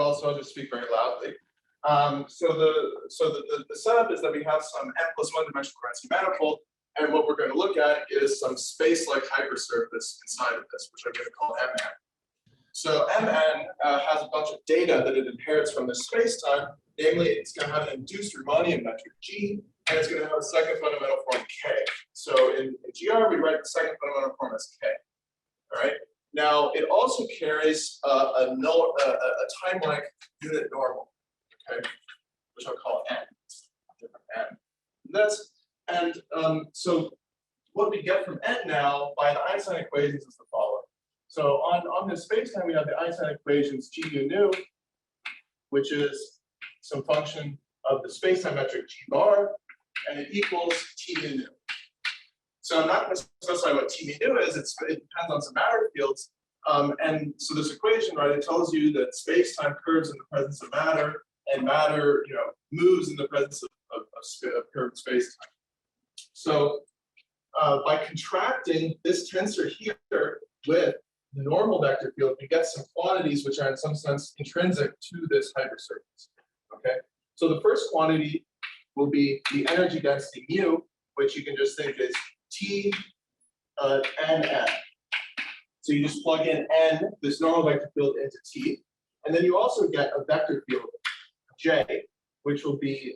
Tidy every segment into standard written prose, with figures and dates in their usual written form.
well, so I'll just speak very loudly. So the setup is that we have some n+1 dimensional Riemannian manifold, and what we're going to look at is some space-like hypersurface inside of this, which I'm going to call Mn. So Mn has a bunch of data that it inherits from this space-time. Namely, it's going to have an induced Riemannian metric G, and it's going to have a second fundamental form K. So in GR, we write the second fundamental form as K. All right. Now, it also carries a time-like unit normal, okay, which I'll call N. Different N. So what we get from N now by the Einstein equations is the following. So on this spacetime, we have the Einstein equations G u nu, which is some function of the spacetime metric G bar, and it equals T mu nu. So I'm not going to specify what T mu nu is. It depends on some matter fields. And so this equation, right, it tells you that space-time curves in the presence of matter, and matter, moves in the presence of curved space-time. So by contracting this tensor here with the normal vector field, we get some quantities which are in some sense intrinsic to this hypersurface. Okay. So the first quantity will be the energy density mu, which you can just think is T Nn. So you just plug in n, this normal vector field, into T, and then you also get a vector field J, which will be,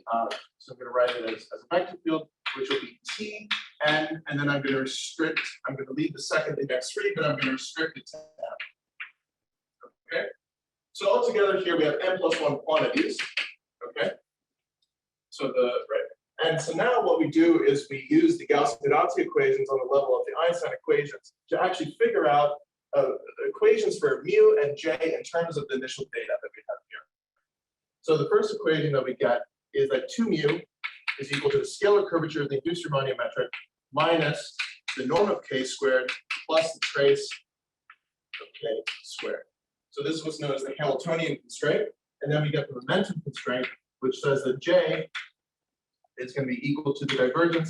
so I'm going to write it as a vector field, which will be T n, and then I'm going to leave the second index free, but I'm going to restrict it to n. Okay. So altogether here we have n+1 quantities. Okay. So and so now what we do is we use the Gaussian-Donati equations on the level of the Einstein equations to actually figure out equations for mu and j in terms of the initial data that we have here. So the first equation that we get is that 2 mu is equal to the scalar curvature of the induced Riemannian metric minus the norm of k squared plus the trace of k squared. So this is what's known as the Hamiltonian constraint. And then we get the momentum constraint, which says that j is going to be equal to the divergence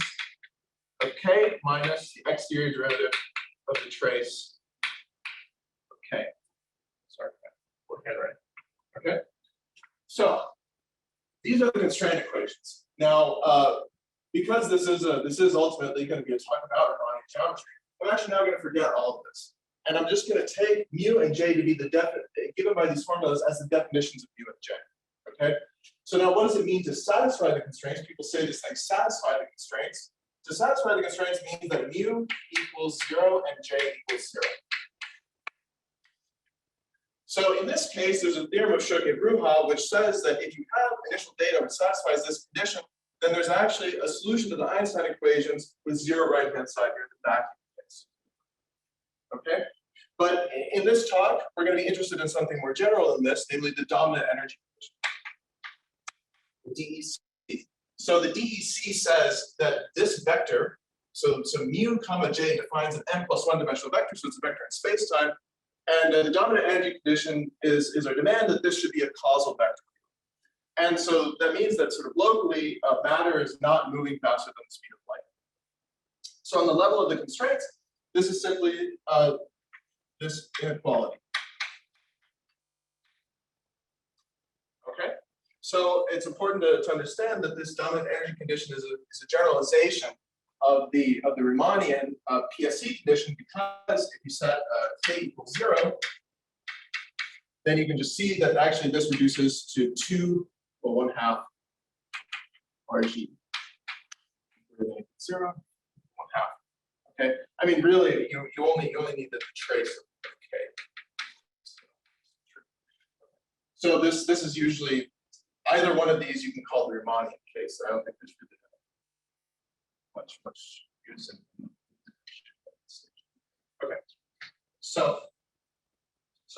of k minus the exterior derivative of the trace of k. Sorry, poor handwriting. Okay. So these are the constraint equations. Now, because this is ultimately going to be a talk about Riemannian geometry, I'm actually now going to forget all of this, and I'm just going to take mu and j to be the given by these formulas as the definitions of mu and j. Okay. So now, what does it mean to satisfy the constraints? People say this thing, satisfy the constraints. To satisfy the constraints means that mu equals 0 and j equals 0. So in this case, there's a theorem of Schoen and Bruja, which says that if you have initial data which satisfies this condition, then there's actually a solution to the Einstein equations with 0 right-hand side here, the vacuum case. Okay? But in this talk, we're going to be interested in something more general than this, namely the dominant energy condition. DEC. So the DEC says that this vector, so mu comma j defines an n+1 dimensional vector, so it's a vector in space-time, and the dominant energy condition is our demand that this should be a causal vector. And so that means that sort of locally, matter is not moving faster than the speed of light. So on the level of the constraints, this is simply this inequality. Okay, so it's important to understand that this dominant energy condition is a generalization of the Riemannian PSE condition, because if you set k equals 0, then you can just see that actually this reduces to 2 or 1/2 RG. 0, 1/2. Okay, I mean really, you only need the trace of k. So this is usually either one of these you can call the Riemannian case. I don't think there's really much use in. Okay, so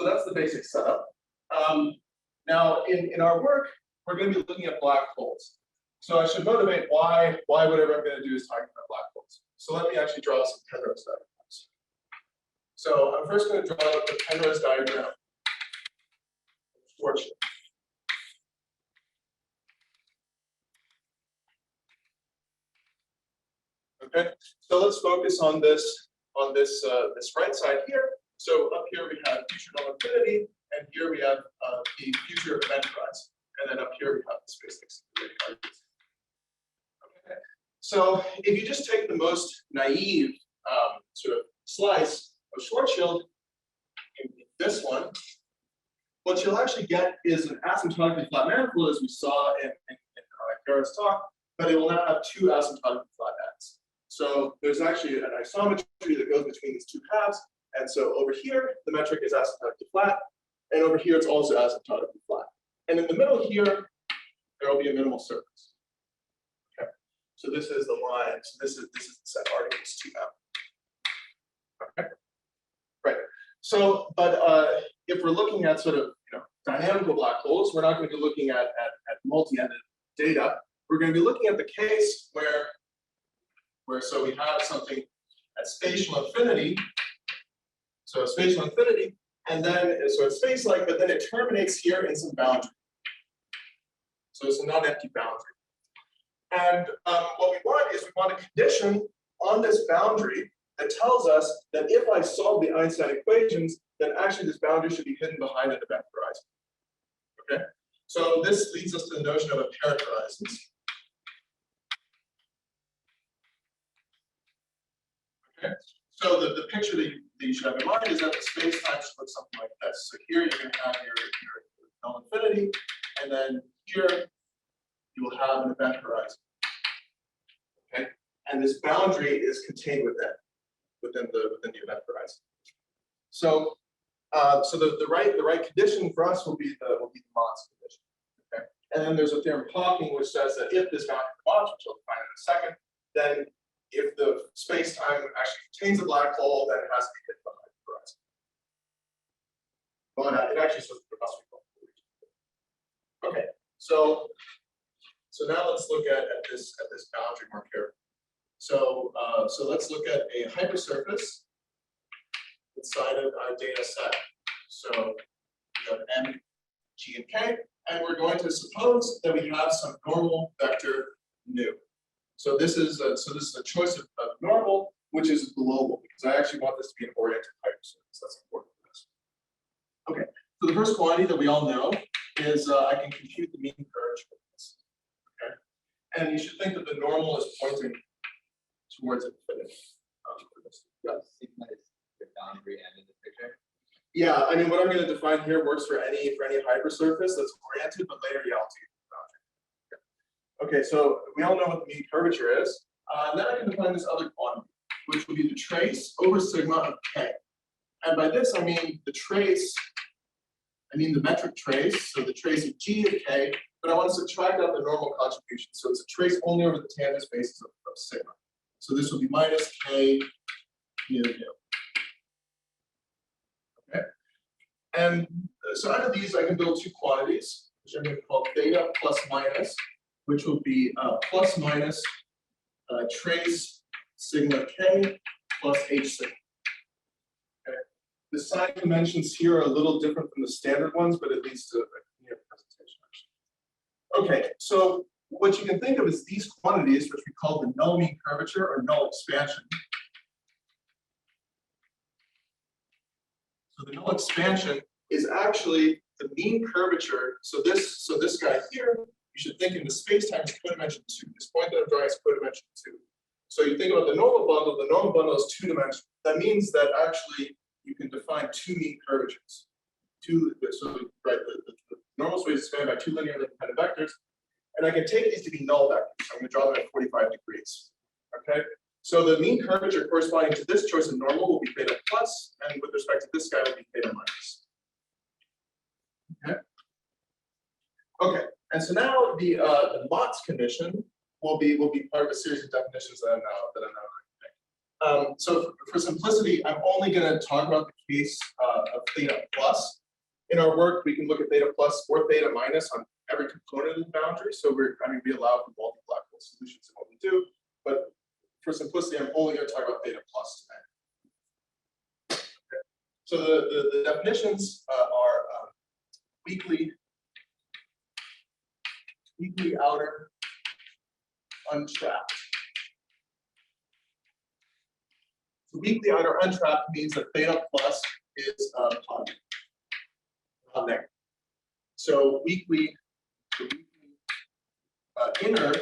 that's the basic setup. Now in our work, we're going to be looking at black holes. So I should motivate why whatever I'm going to do is talking about black holes. So let me actually draw some Penrose diagrams. So I'm first going to draw the Penrose diagram. Fortune. Okay, so let's focus on this right side here. So up here we have future normativity, and here we have the future event horizon, and then up here we have the space accelerating arguments. Okay. So if you just take the most naive sort of slice of Schwarzschild, in this one, what you'll actually get is an asymptotically flat manifold, as we saw in Garrett's talk, but it will now have two asymptotically flat ends. So there's actually an isometry that goes between these two halves, and so over here the metric is asymptotically flat, and over here it's also asymptotically flat. And in the middle here, there will be a minimal surface. Okay, so this is the line. So this is the set arguments to them. Okay, right. So, but if we're looking at sort of dynamical black holes, we're not going to be looking at multi-ended data. We're going to be looking at the case where so we have something at spatial infinity. So spatial infinity, and then so it's space-like, but then it terminates here in some boundary. So it's a non-empty boundary. And what we want is we want a condition on this boundary that tells us that if I solve the Einstein equations, then actually this boundary should be hidden behind an event horizon. Okay, so this leads us to the notion of apparent horizons. Okay, so the picture that you should have in mind is that the space-time should look something like this. So here you're going to have your null infinity, and then here you will have an event horizon. Okay, and this boundary is contained within the event horizon. So so the right condition for us will be the MOTS condition. Okay, and then there's a theorem of Hawking which says that if this boundary is MOTS, which I'll define in a second, then if the space-time actually contains a black hole, then it has to be hidden behind the horizon. But it actually says there must be. Okay, so now let's look at this boundary mark here. So let's look at a hypersurface inside of our data set. So we have M, G, and K, and we're going to suppose that we have some normal vector nu. So this is a choice of normal, which is global, because I actually want this to be an oriented hypersurface. That's important for this. Okay, so the first quantity that we all know is I can compute the mean curvature of this. Okay, and you should think that the normal is pointing towards infinity. Yeah, sigma is the boundary end in the picture. Yeah, I mean, what I'm going to define here works for any hypersurface that's oriented, but later yeah, I'll take the boundary. Okay, so we all know what the mean curvature is. Then I can define this other quantity, which will be the trace over sigma of k. And by this I mean the trace. I mean the metric trace, so the trace of g of k. But I want to subtract out the normal contribution, so it's a trace only over the tangent spaces of sigma. So this will be minus k mu nu. Okay. And so out of these, I can build two quantities, which I'm going to call theta plus minus, which will be plus minus trace sigma k plus h sigma. Okay. The sign conventions here are a little different from the standard ones, but it leads to a near presentation actually. Okay, so what you can think of is these quantities, which we call the null mean curvature or null expansion. So the null expansion is actually the mean curvature. So this guy here, you should think in the space-time as codimension 2. This point that I'm drawing is codimension 2. So you think about the normal bundle is two-dimensional. That means that actually you can define two mean curvatures. Right, the normal space is spanned by two linearly independent vectors. And I can take these to be null vectors. So I'm going to draw them at 45 degrees. Okay. So the mean curvature corresponding to this choice of normal will be theta plus, and with respect to this guy will be theta minus. Okay. Okay. And so now the MOTS condition will be part of a series of definitions that I'm now going to make. So for simplicity, I'm only going to talk about the case of theta plus. In our work, we can look at theta plus or theta minus on every component of the boundary. So we allow for multi-black hole solutions in what we do. But for simplicity, I'm only going to talk about theta plus today. Okay. So the definitions are weakly outer untrapped. So weakly outer untrapped means that theta plus is positive. negative. So weakly inner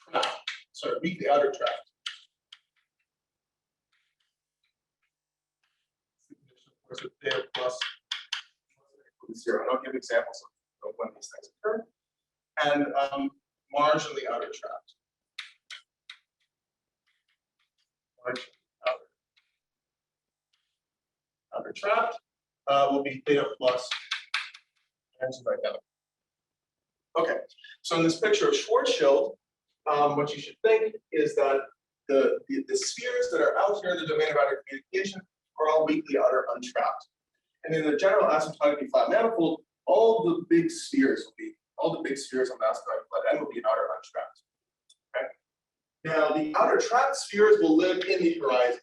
trapped, sorry, weakly outer trapped. Of course, with theta plus 0. I'll give examples of when these things occur. And marginally outer trapped. Marginally outer trapped will be theta plus tangent identical. Okay, so in this picture of Schwarzschild, what you should think is that the spheres that are out here in the domain of outer communication are all weakly outer untrapped. And in the general asymptotically flat manifold, all the big spheres on the asymptotically flat end will be outer untrapped. Okay? Now, the outer trapped spheres will live in the horizon,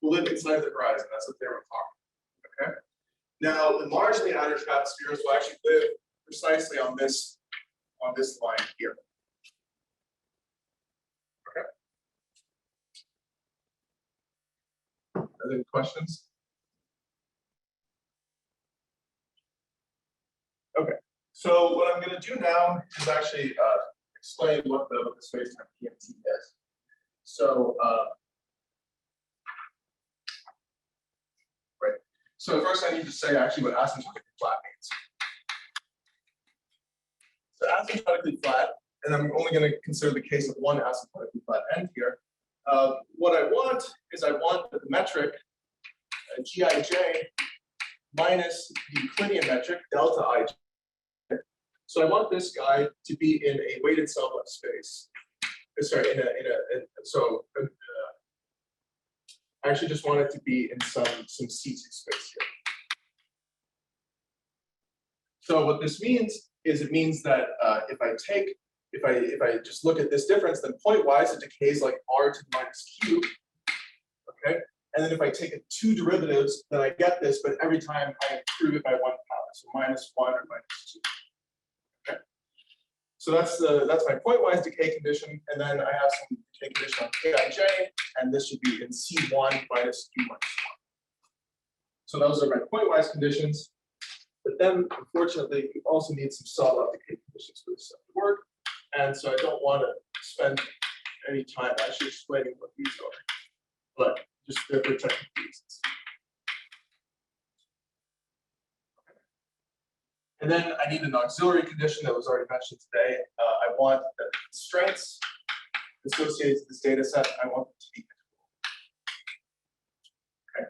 will live inside the horizon. That's what theorem talking. Okay. Now, the marginally outer trapped spheres will actually live precisely on this line here. Okay. Are there any questions? Okay. So what I'm going to do now is actually explain what the spacetime PMT is. So right. So first I need to say actually what asymptotically flat means. So asymptotically flat, and I'm only going to consider the case of one asymptotically flat end here. What I want is I want the metric Gij minus the Euclidean metric delta I. So I want this guy to be in a weighted cell-left space. Sorry, I actually just want it to be in some C2 space here. So what this means is it means that if I just look at this difference, then pointwise it decays like r to the minus q. Okay, and then if I take it two derivatives, then I get this, but every time I improve it by 1 power, so -1 or -2. Okay, so that's my pointwise decay condition, and then I have some decay condition on Kij, and this should be in C1 minus Q minus 1. So those are my pointwise conditions. But then, unfortunately, we also need some solid decay conditions for this stuff to work. And so I don't want to spend any time actually explaining what these are, but just for technical reasons. And then I need an auxiliary condition that was already mentioned today. I want the constraints associated with this data set. I want them to be integral. Okay.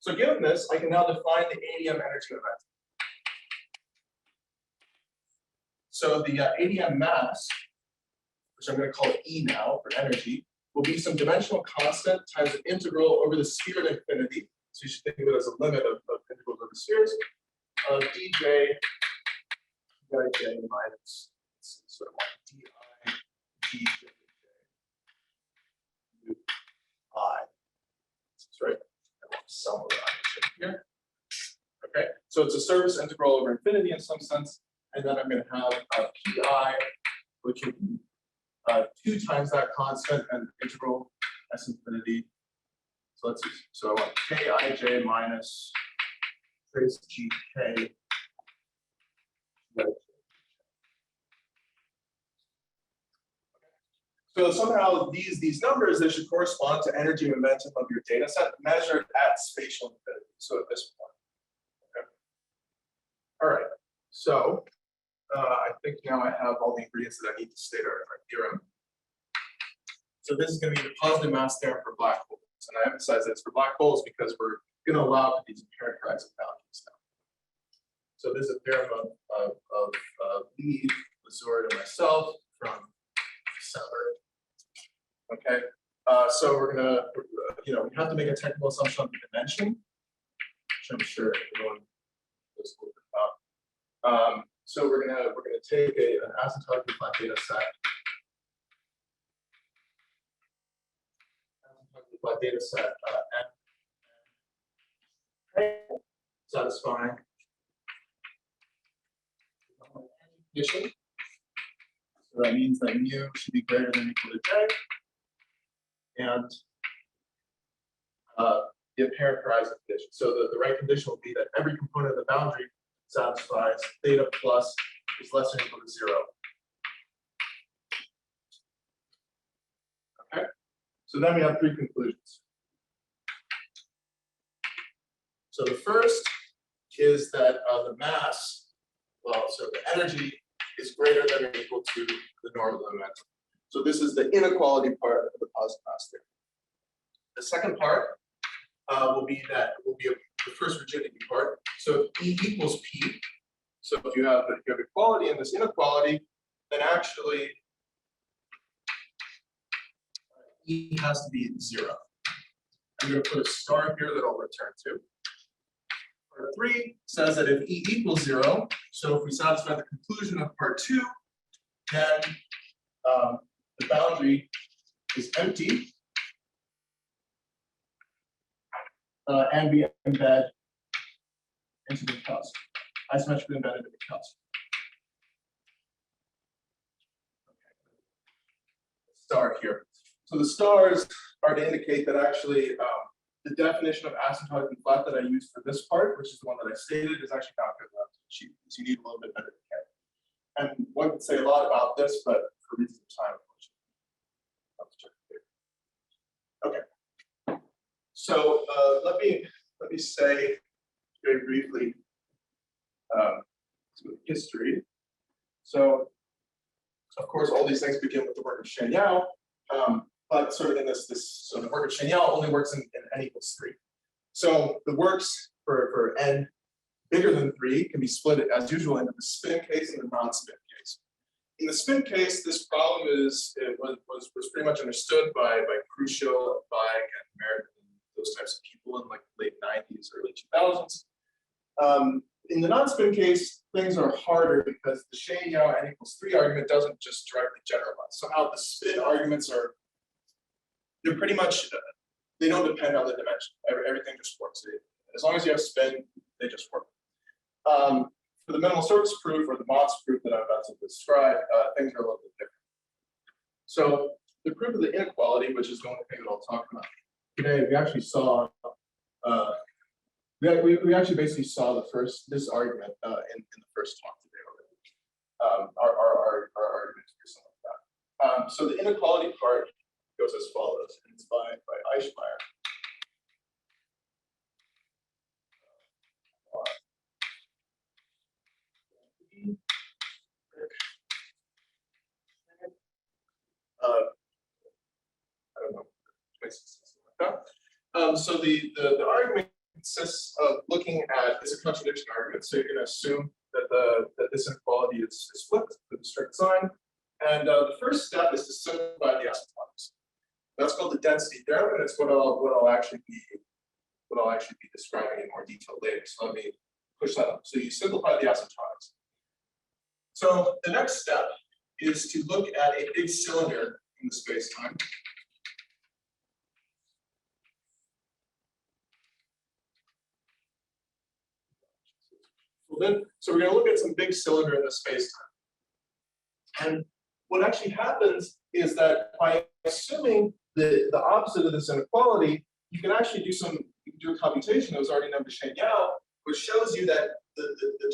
So given this, I can now define the ADM energy event. So the ADM mass, which I'm going to call E now for energy, will be some dimensional constant times an integral over the sphere at infinity. So you should think of it as a limit of integrals over spheres of dj minus sort of like di dj I. That's right. Somewhere here. Okay, so it's a surface integral over infinity in some sense, and then I'm going to have pi, which would be 2 times that constant and integral s infinity. So let's use, so I want kij minus trace gk. So somehow these numbers, they should correspond to energy momentum of your data set measured at spatial infinity. So at this point. Okay. All right. So I think now I have all the ingredients that I need to state our theorem. So this is going to be the positive mass theorem for black holes. And I emphasize that it's for black holes because we're going to allow for these characterizing values now. So this is a theorem of Lee, Lesourd, and myself from December. Okay, so we're gonna, we have to make a technical assumption on the dimension, which I'm sure everyone knows a little bit about. So we're gonna take an asymptotically flat data set. Asymptotically flat data set N satisfying condition. So that means that mu should be greater than or equal to J. And the apparent horizon condition. So the right condition will be that every component of the boundary satisfies theta plus is less than or equal to 0. Okay, so then we have three conclusions. So the first is that the mass, well, so the energy is greater than or equal to the norm of the momentum. So this is the inequality part of the positive mass theory. The second part will be the first rigidity part. So if E equals P, so if you have equality and this inequality, then actually E has to be 0. I'm going to put a star here that I'll return to. Part 3 says that if E equals 0, so if we satisfy the conclusion of part 2, then the boundary is empty, and we embed into the cusp, isometrically embedded into the cusp. Okay. Star here. So the stars are to indicate that actually the definition of asymptotic and flat that I used for this part, which is the one that I stated, is actually not good enough to achieve. So you need a little bit better than that. And one could say a lot about this, but for reasons of time, okay. So let me say very briefly some history. So of course, all these things begin with the work of Shen-Yao. But sort of in so the work of Shen-Yao only works in n equals 3. So the works for n bigger than 3 can be split as usual into the spin case and the non-spin case. In the spin case, this problem was pretty much understood by Crucial, Weig, and Merritt, and those types of people in like the late 90s, early 2000s. In the non-spin case, things are harder because the Shen-Yao n equals 3 argument doesn't just directly generalize. Somehow the spin arguments they're pretty much, they don't depend on the dimension. Everything just works. As long as you have spin, they just work. For the minimal surface proof or the MOTS proof that I'm about to describe, things are a little bit different. So the proof of the inequality, which is the only thing that I'll talk about today, we actually saw, we actually basically saw this argument in the first talk today already. Our arguments are something like that. So the inequality part goes as follows, and it's by Eichmair. I don't know, like that. So the argument consists of looking at, it's a contradiction argument, so you're going to assume that this inequality is flipped with a strict sign. And the first step is to simplify the asymptotics. That's called the density theorem, and it's what I'll actually be describing in more detail later. So let me push that up. So you simplify the asymptotics. So the next step is to look at a big cylinder in the space-time. So we're going to look at some big cylinder in the space-time. And what actually happens is that by assuming the opposite of this inequality, you can actually do a computation that was already known to Shen-Yao, which shows you that the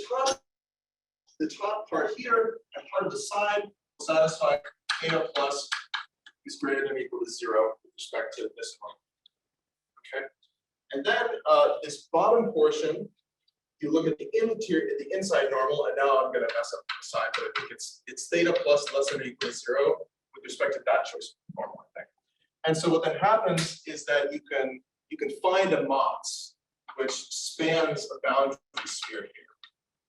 top part here and part of the side will satisfy theta plus is greater than or equal to 0 with respect to this one. Okay, and then this bottom portion, you look at the inside normal, and now I'm going to mess up the sign, but I think it's theta plus less than or equal to 0 with respect to that choice of normal, I think. And so what then happens is that you can find a MOTS which spans a boundary sphere here.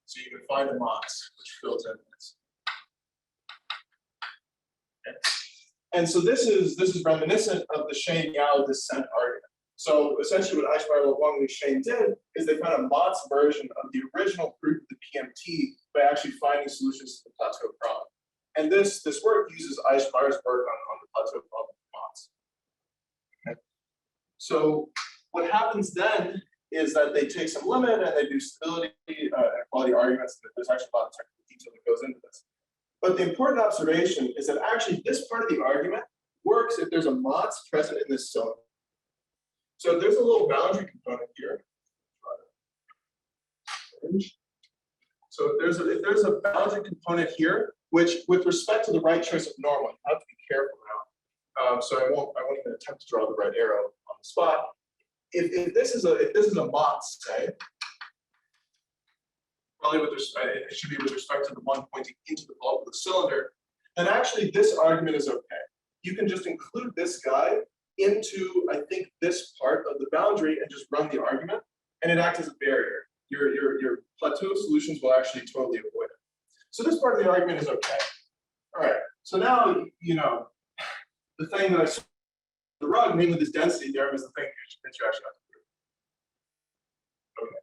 So you can find a MOTS which fills in this. Okay. And so this is reminiscent of the Shen-Yao descent argument. So essentially what Eichmair-Huang-Lee-Schoen did is they found a MOTS version of the original proof of the PMT by actually finding solutions to the plateau problem. And this work uses Eichmair's work on the plateau problem of MOTS. Okay. So what happens then is that they take some limit and they do stability and equality arguments. There's actually a lot of technical detail that goes into this. But the important observation is that actually this part of the argument works if there's a MOTS present in this cylinder. So there's a little boundary component here. So if there's a boundary component here, which with respect to the right choice of normal, you have to be careful now. So I won't even attempt to draw the right arrow on the spot. If this is a MOTS, say, probably with respect, it should be with respect to the one pointing into the bulk of the cylinder, then actually this argument is okay. You can just include this guy into, I think, this part of the boundary and just run the argument, and it acts as a barrier. Your plateau solutions will actually totally avoid it. So this part of the argument is okay. All right. So now, you know, the thing that I saw the rug, namely this density theorem, is the thing that you actually have to prove. Okay.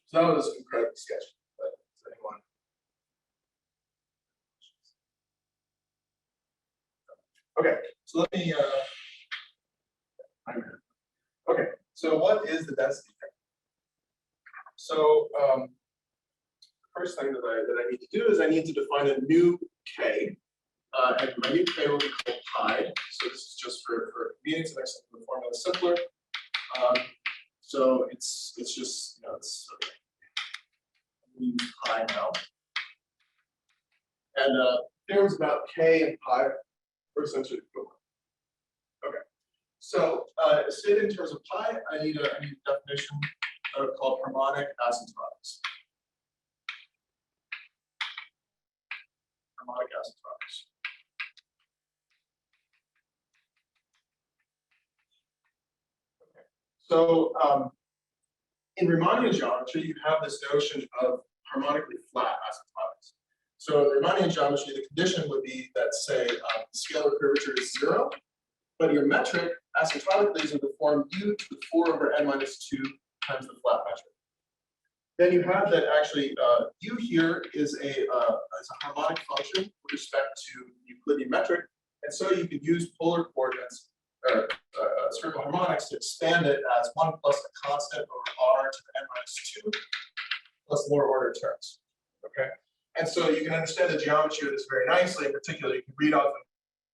So that was incredibly sketchy. But does anyone? Okay. So let me. Okay. So what is the density theorem? So the first thing that I need to do is I need to define a new k, and my new k will be called pi. So this is just for convenience, and I set the formula simpler. So it's just, you know, it's okay. We use pi now, and theorems about k and pi are essentially equivalent. Okay. So stated in terms of pi, I need a definition called harmonic asymptotics. Harmonic asymptotics. Okay. So in Riemannian geometry, you have this notion of harmonically flat asymptotics. So in Riemannian geometry, the condition would be that, say, the scalar curvature is 0, but your metric asymptotically is in the form u to the 4 over n minus 2 times the flat metric. Then you have that actually u here is a harmonic function with respect to Euclidean metric, and so you could use polar coordinates or spherical harmonics to expand it as 1 plus a constant over r to the n minus 2 plus lower order terms. Okay, and so you can understand the geometry of this very nicely. In particular, you can read off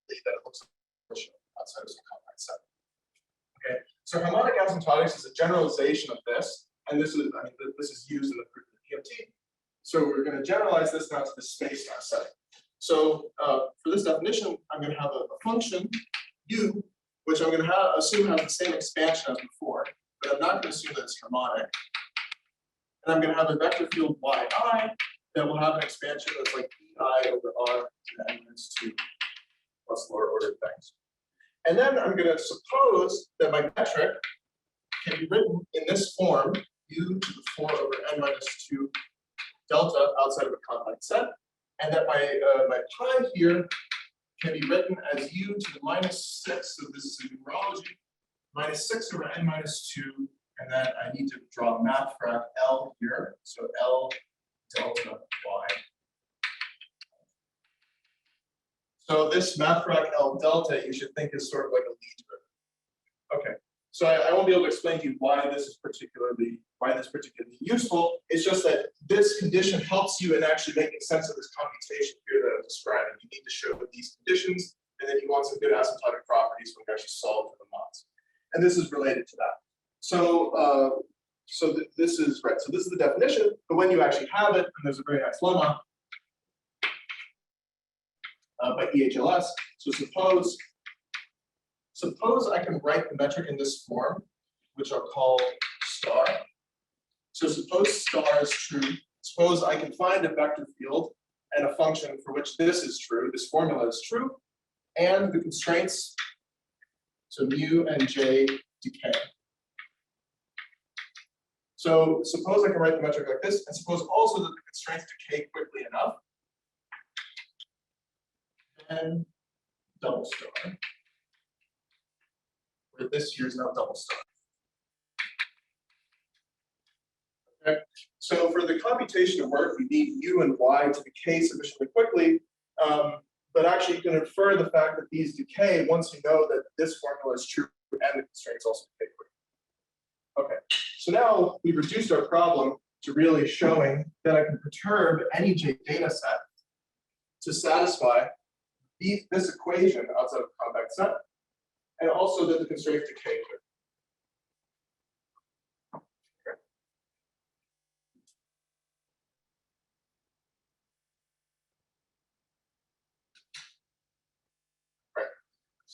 that it looks like outside of some compact set. Okay, so harmonic asymptotics is a generalization of this, and this is, I mean, this is used in the proof of the PMT. So we're going to generalize this now to the space-time setting. So for this definition, I'm going to have a function u, which I'm going to assume has the same expansion as before, but I'm not going to assume that it's harmonic. And I'm going to have a vector field yi that will have an expansion that's like ei over r to the n minus 2 plus lower order things. And then I'm going to suppose that my metric can be written in this form, u to the 4 over n minus 2 delta outside of a compact set, and that my pi here can be written as u to the minus 6, so this is a numerology, minus 6 over n minus 2, and then I need to draw math frac L here, so L delta y. So this math frac L delta, you should think is sort of like a lead derivative. Okay, so I won't be able to explain to you why this is particularly useful. It's just that this condition helps you in actually making sense of this computation here that I'm describing. You need to show these conditions, and then you want some good asymptotic properties when you actually solve for the MOTS. And this is related to that. So this is right. So this is the definition, but when you actually have it, and there's a very nice lemma by EHLS. So suppose I can write the metric in this form, which I'll call star. So suppose star is true. Suppose I can find a vector field and a function for which this is true, this formula is true, and the constraints, so mu and j decay. So suppose I can write the metric like this, and suppose also that the constraints decay quickly enough, and double star, where this here is now double star. Okay. So for the computation to work, we need u and y to decay sufficiently quickly, but actually you can infer the fact that these decay once you know that this formula is true and the constraints also decay quickly. Okay, so now we've reduced our problem to really showing that I can perturb any J data set to satisfy this equation outside of a compact set, and also that the constraints decay quickly.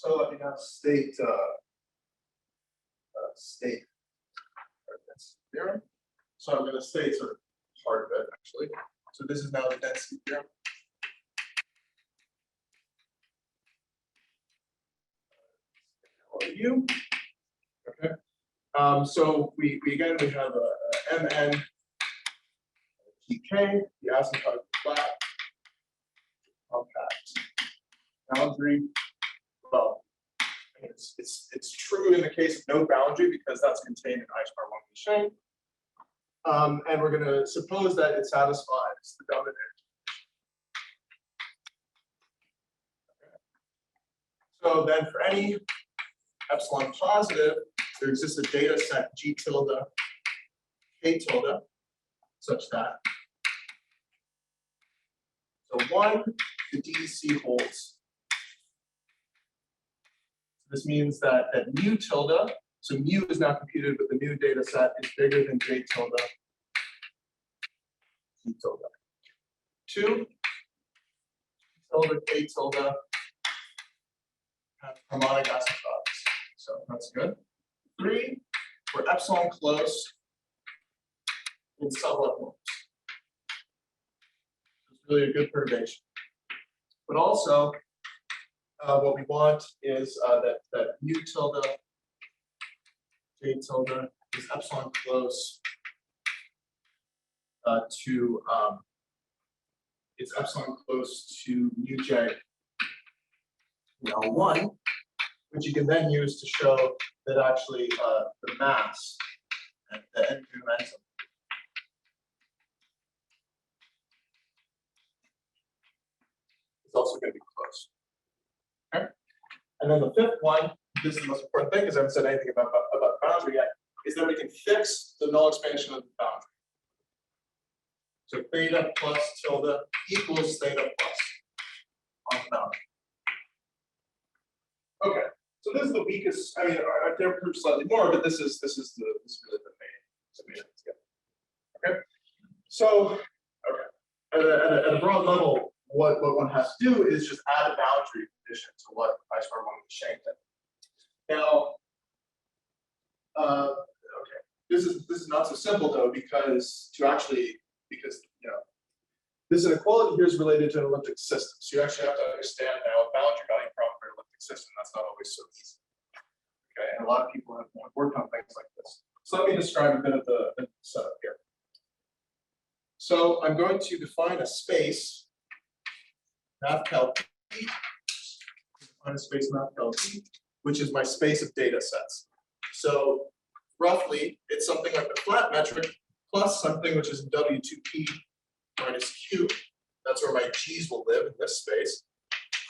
So let me now state this theorem. So I'm going to state sort of part of it actually. So this is now the density theorem. You. Okay. So we again we have a Mn pk, the asymptotic flat compact boundary. Well, it's true in the case of no boundary because that's contained in Eichmair-Huang-Lee-Schoen. And we're going to suppose that it satisfies the dominant. Okay. So then for any epsilon positive, there exists a data set G tilde, K tilde, such that. So 1, the DC holds. This means that mu tilde, so mu is now computed with the new data set, is bigger than J tilde, G tilde. 2, tilde, K tilde, have harmonic asymptotics. So that's good. 3, we're epsilon close in sublet forms. It's really a good perturbation. But also, what we want is that mu tilde, J tilde is epsilon close to it's epsilon close to mu J in L1, which you can then use to show that actually the mass and the end momentum is also going to be close. Okay. And then the fifth one, this is the most important thing because I haven't said anything about boundary yet, is that we can fix the null expansion of the boundary. So theta plus tilde equals theta plus on the boundary. Okay, so this is the weakest. I mean, I can prove slightly more, but this is really the main together. Okay, so at a broad level, what one has to do is just add a boundary condition to what Eichmair-Huang-Lee-Schoen did. Now, okay, this is not so simple though because this inequality here is related to an elliptic system. So you actually have to understand now a boundary value problem for an elliptic system. That's not always so easy. Okay, and a lot of people have worked on things like this. So let me describe a bit of the setup here. So I'm going to define a space, mathcal P, define a space mathcal P, which is my space of data sets. So roughly, it's something like the flat metric plus something which is W2P minus Q. That's where my G's will live in this space.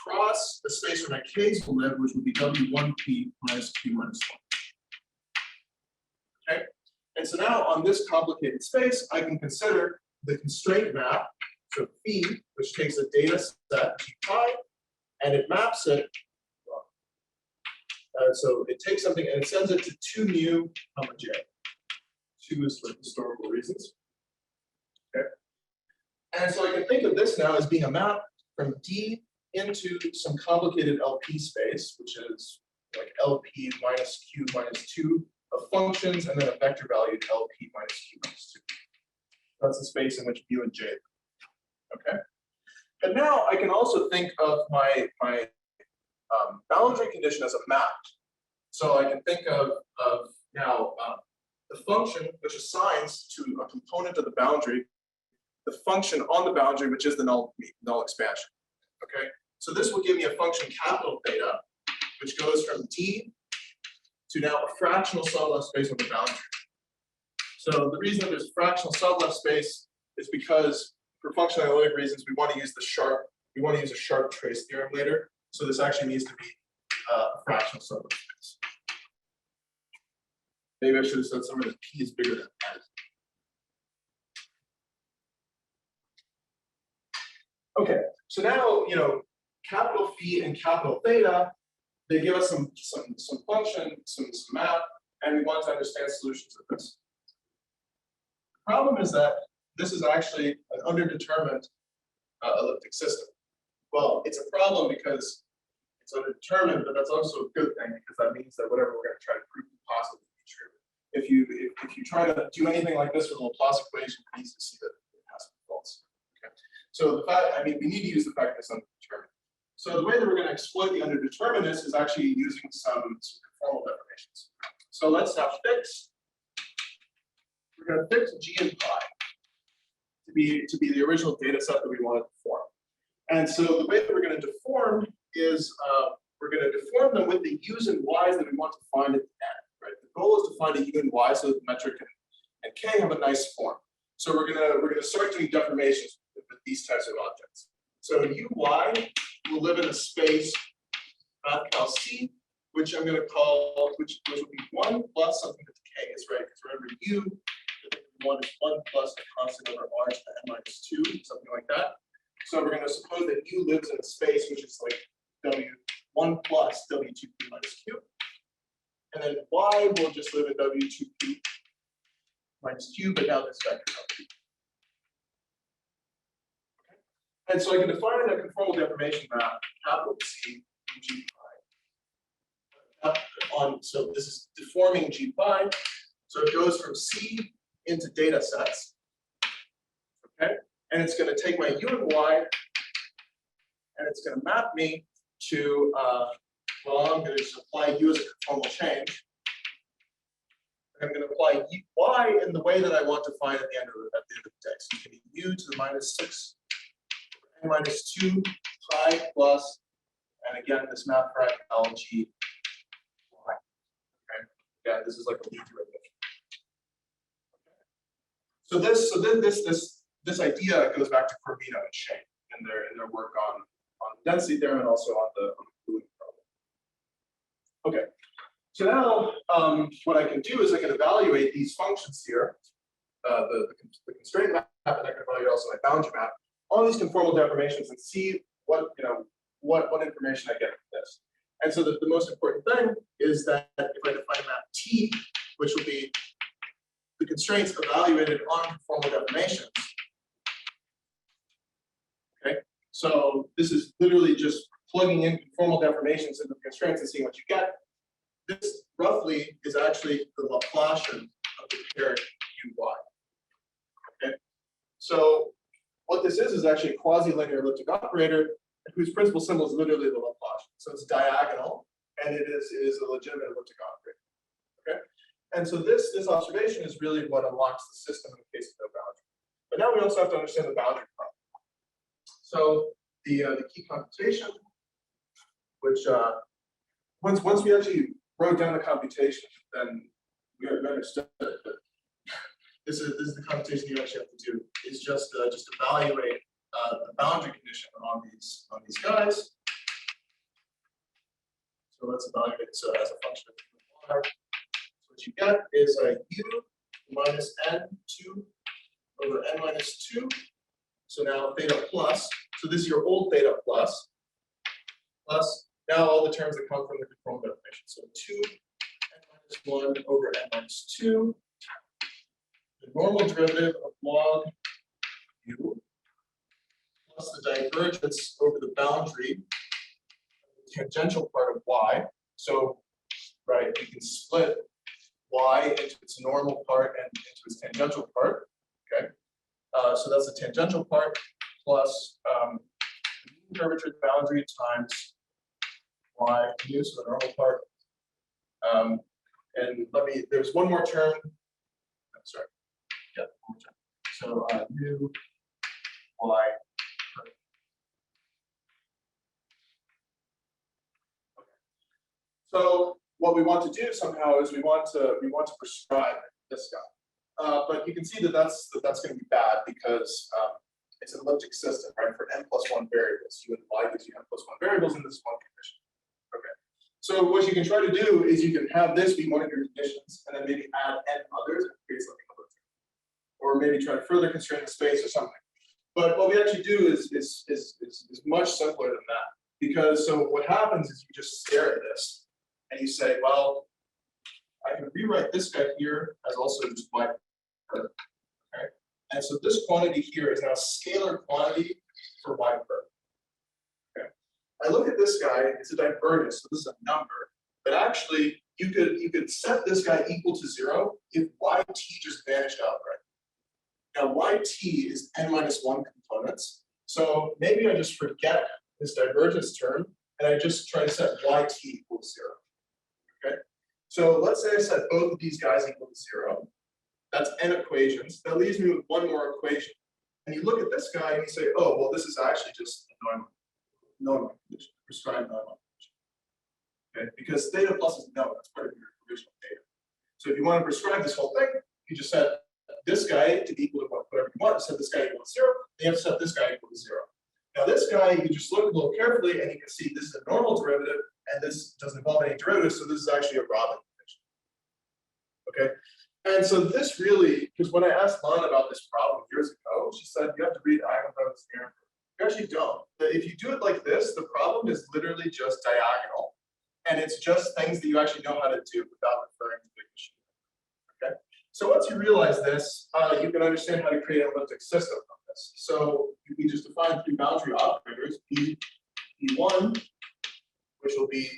Cross the space where my K's will live, which would be W1P minus Q minus 1. Okay? And so now on this complicated space, I can consider the constraint map, so phi, which takes a data set G pi, and it maps it. So it takes something and it sends it to 2 mu comma j. 2 is for historical reasons. Okay. And so I can think of this now as being a map from D into some complicated LP space, which is like LP minus Q minus 2 of functions, and then a vector valued LP minus Q minus 2. That's the space in which mu and j live. Okay. And now I can also think of my boundary condition as a map. So I can think of now the function which assigns to a component of the boundary the function on the boundary, which is the null expansion. Okay, so this will give me a function capital theta, which goes from D to now a fractional subleft space on the boundary. So the reason that there's a fractional subleft space is because for functional analytic reasons, we want to use a sharp trace theorem later. So this actually needs to be a fractional subleft space. Maybe I should have said somewhere that P is bigger than that. Okay, so now capital phi and capital theta, they give us some function, some map, and we want to understand solutions of this. The problem is that this is actually an underdetermined elliptic system. Well, it's a problem because It's undetermined, but that's also a good thing because that means that whatever we're going to try to prove will possibly be true. If you try to do anything like this with a Laplace equation, you need to see that it has to be false. Okay. So the fact, I mean, we need to use the fact that it's undetermined. So the way that we're going to exploit the underdeterminedness is actually using some conformal deformations. So let's now fix. We're going to fix G and pi to be the original data set that we want to deform. And so the way that we're going to deform is we're going to deform them with the u's and y's that we want to find at the end. Right? The goal is to find a u and y so that the metric and k have a nice form. So we're gonna start doing deformations with these types of objects. So uy will live in a space cal c, which I'm going to call which will be 1 plus something that the k is, right? Because remember u, one is 1 plus a constant over r to the n minus 2, something like that. So we're going to suppose that u lives in a space which is like w1 plus w2p minus q. And then y will just live in w2p minus q, but now this vector w. Okay. And so I can define a conformal deformation map, capital C, G pi. So this is deforming G pi. So it goes from C into data sets. Okay. And it's going to take my u and y, and it's going to map me to, well, I'm going to just apply u as a conformal change. And I'm going to apply y in the way that I want to find at the end of the text. So it's going to be u to the minus 6, n minus 2 pi plus, and again, this map for LG y. Okay. Yeah, this is like a lead derivative. Okay. So then this idea goes back to Corvino and Schoen in their work on the density theorem and also on the cooling problem. Okay, so now what I can do is I can evaluate these functions here, the constraint map, and I can evaluate also my boundary map on these conformal deformations and see what information I get from this. And so the most important thing is that if I define map T, which will be the constraints evaluated on conformal deformations. Okay, so this is literally just plugging in conformal deformations into the constraints and seeing what you get. This roughly is actually the Laplacian of the pair uy. Okay, so what this is actually a quasi-linear elliptic operator whose principal symbol is literally the Laplacian. So it's diagonal, and it is a legitimate elliptic operator. Okay, and so this observation is really what unlocks the system in the case of no boundary. But now we also have to understand the boundary problem. So the key computation, which once we actually wrote down the computation, then we understood it. But this is the computation you actually have to do. Is just evaluate the boundary condition on these guys. So let's evaluate it. So as a function of y, so what you get is a u minus n2 over n minus 2. So now theta plus, so this is your old theta plus now all the terms that come from the conformal definition. So 2 n minus 1 over n minus 2, the normal derivative of log u plus the divergence over the boundary, the tangential part of y. So, right, you can split y into its normal part and into its tangential part. Okay. So that's the tangential part plus the mean curvature of the boundary times y mu, so the normal part. And there's one more term. I'm sorry. Yeah, one more term. So mu y. Okay. So what we want to do somehow is we want to prescribe this guy. But you can see that that's going to be bad because it's an elliptic system, right? For n plus 1 variables, u and y gives you n plus 1 variables in this one condition. Okay. So what you can try to do is you can have this be one of your conditions, and then maybe add n others and create something elliptic, or maybe try to further constrain the space or something. But what we actually do is much simpler than that, because so what happens is you just stare at this and you say, well, I can rewrite this guy here as also just y. Okay, and so this quantity here is now a scalar quantity for y curve. Okay, I look at this guy, it's a divergence, so this is a number, but actually you could set this guy equal to 0 if yt just vanished outright. Now yt is n-1 components, so maybe I just forget this divergence term and I just try to set yt equal to 0. Okay, so let's say I set both of these guys equal to 0. That's n equations. That leaves me with one more equation. And you look at this guy and you say, oh, well, this is actually just a normal condition, prescribed normal condition. Okay, because theta plus is known, that's part of your original data. So if you want to prescribe this whole thing, you just set this guy to be equal to whatever you want, set this guy equal to 0, then you have to set this guy equal to 0. Now this guy, you just look a little carefully and you can see this is a normal derivative and this doesn't involve any derivatives, so this is actually a Robin condition. Okay? And so this really, because when I asked Lon about this problem years ago, she said you have to read Eichmair-Huang-Lee-Schoen theorem. You actually don't. If you do it like this, the problem is literally just diagonal. And it's just things that you actually know how to do without referring to big machine. Okay? So once you realize this, you can understand how to create an elliptic system from this. So we just define 3 boundary operators, P1, which will be,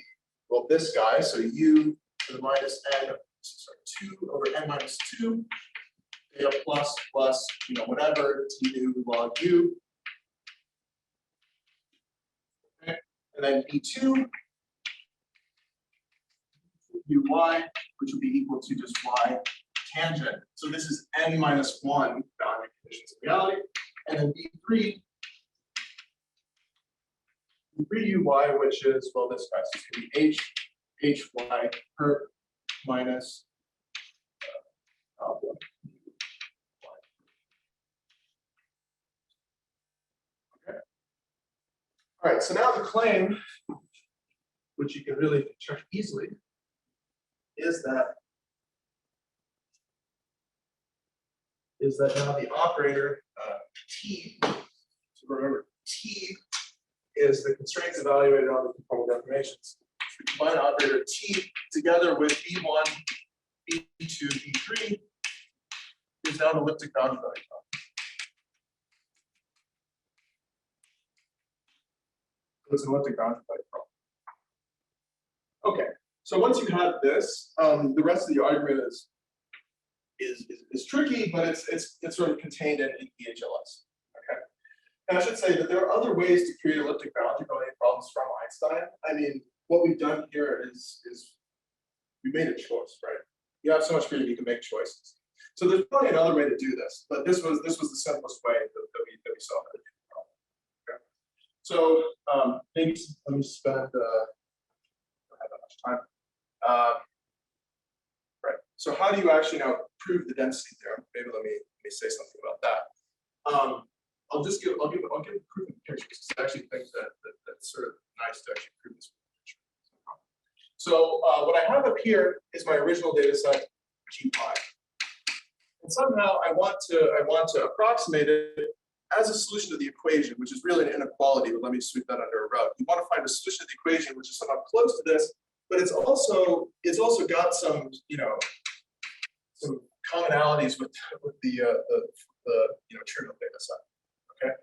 well, this guy, so u to the minus n, sorry, 2 over n-2, theta plus, whatever, t nu log u. Okay. And then p2, uy, which will be equal to just y tangent. So this is n-1 boundary conditions of reality. And then b3, uy, which is, well, this guy, so it's going to be hy per minus okay. All right, so now the claim, which you can really check easily, is that now the operator t, so remember t is the constraints evaluated on the conformal deformations. The combined operator t together with b1, b2, b3 is now an elliptic boundary value problem. It's an elliptic boundary value problem. Okay, so once you have this, the rest of the argument is tricky, but it's sort of contained in EHLS. Okay, and I should say that there are other ways to create elliptic boundary value problems from Einstein. I mean, what we've done here is we made a choice, right? You have so much freedom, you can make choices. So there's probably another way to do this, but this was the simplest way that we saw how to do the problem. Okay. So maybe let me spend I don't have that much time. Right. So how do you actually now prove the density theorem? Maybe let me say something about that. I'll give proof in pictures because I actually think that's sort of nice to actually prove this. So what I have up here is my original data set, G pi. And somehow I want to approximate it as a solution to the equation, which is really an inequality, but let me sweep that under a rug. You want to find a solution to the equation which is somehow close to this, but it's also got some, some commonalities with the trivial data set. Okay.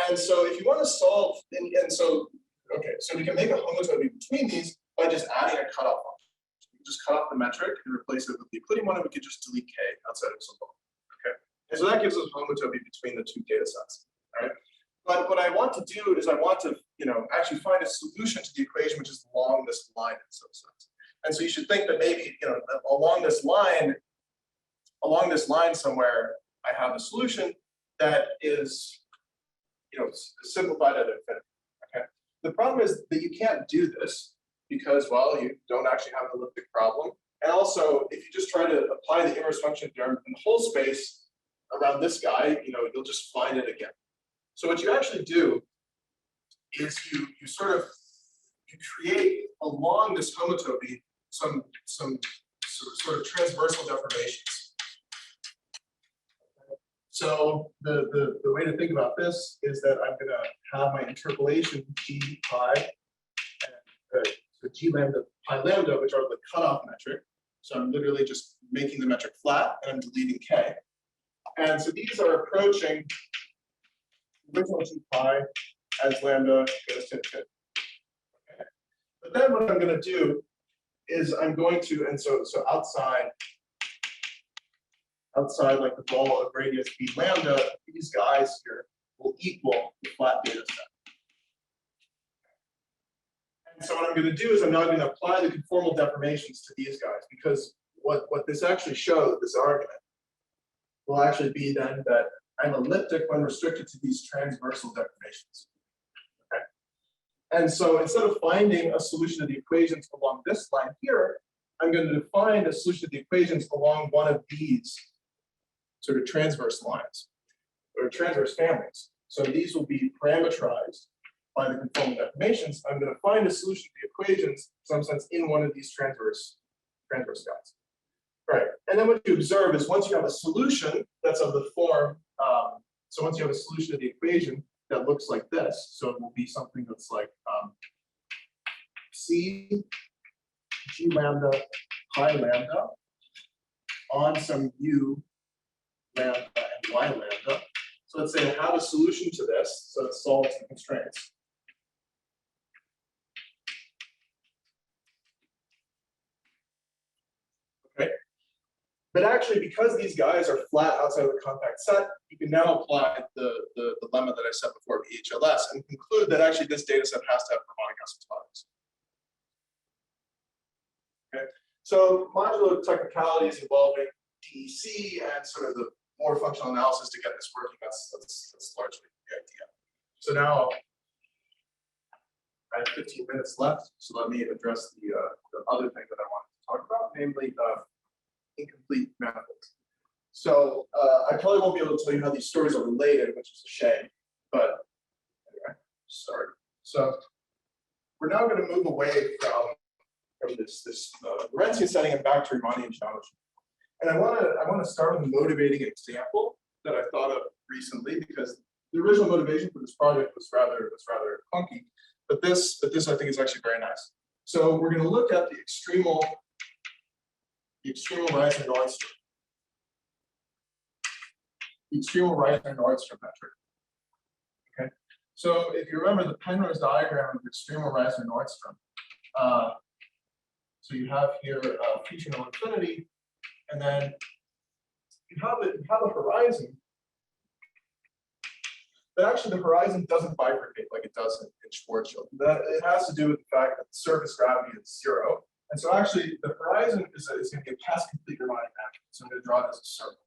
And so if you want to solve, so we can make a homotopy between these by just adding a cutoff function. We can just cut off the metric and replace it with the Euclidean one, and we can just delete k outside of symbol. Okay. And so that gives us a homotopy between the two data sets. All right. But what I want to do is I want to, actually find a solution to the equation which is along this line in some sense. And so you should think that maybe, along this line somewhere, I have a solution that is, simplified at infinity. Okay. The problem is that you can't do this because, well, you don't actually have an elliptic problem. And also, if you just try to apply the inverse function theorem in the whole space around this guy, you'll just find it again. So what you actually do is you create along this homotopy some sort of transversal deformations. So the way to think about this is that I'm going to have my interpolation G pi and so G lambda pi lambda, which are the cutoff metric. So I'm literally just making the metric flat and I'm deleting k. And so these are approaching original G pi as lambda goes to infinity. But then what I'm going to do is I'm going to, and so outside like the ball of radius b lambda, these guys here will equal the flat data set. And so what I'm going to do is I'm now going to apply the conformal deformations to these guys, because what this actually shows, this argument, will actually be then that I'm elliptic when restricted to these transversal deformations. Okay. And so instead of finding a solution to the equations along this line here, I'm going to define a solution to the equations along one of these sort of transverse lines, or transverse families. So these will be parameterized by the conformal deformations. I'm going to find a solution to the equations, in some sense, in one of these transverse guys. Right. And then what you observe is once you have a solution that's of the form, so once you have a solution to the equation that looks like this, so it will be something that's like C G lambda pi lambda on some U lambda and Y lambda. So let's say I have a solution to this, so it solves the constraints. Okay. But actually, because these guys are flat outside of the compact set, you can now apply the lemma that I said before of EHLS and conclude that actually this data set has to have harmonic asymptotics. Okay. So modular technicalities involving DEC and sort of the more functional analysis to get this working, that's largely the idea. So now I have 15 minutes left, so let me address the other thing that I wanted to talk about, namely incomplete manifolds. So I probably won't be able to tell you how these stories are related, which is a shame, but anyway, sorry. So we're now going to move away from this Lorentzian setting and back to Riemannian geometry. And I want to start with a motivating example that I thought of recently, because the original motivation for this project was rather clunky, but this I think is actually very nice. So we're going to look at the extremal Reisner-Nordstrom. The extremal Reisner-Nordstrom metric. Okay. So if you remember the Penrose diagram of extremal Reisner-Nordstrom, so you have here feature no infinity, and then you have a horizon. But actually, the horizon doesn't bifurcate like it does in Schwarzschild. It has to do with the fact that the surface gravity is 0. And so actually, the horizon is going to be a past complete Riemannian matrix. So I'm going to draw it as a circle.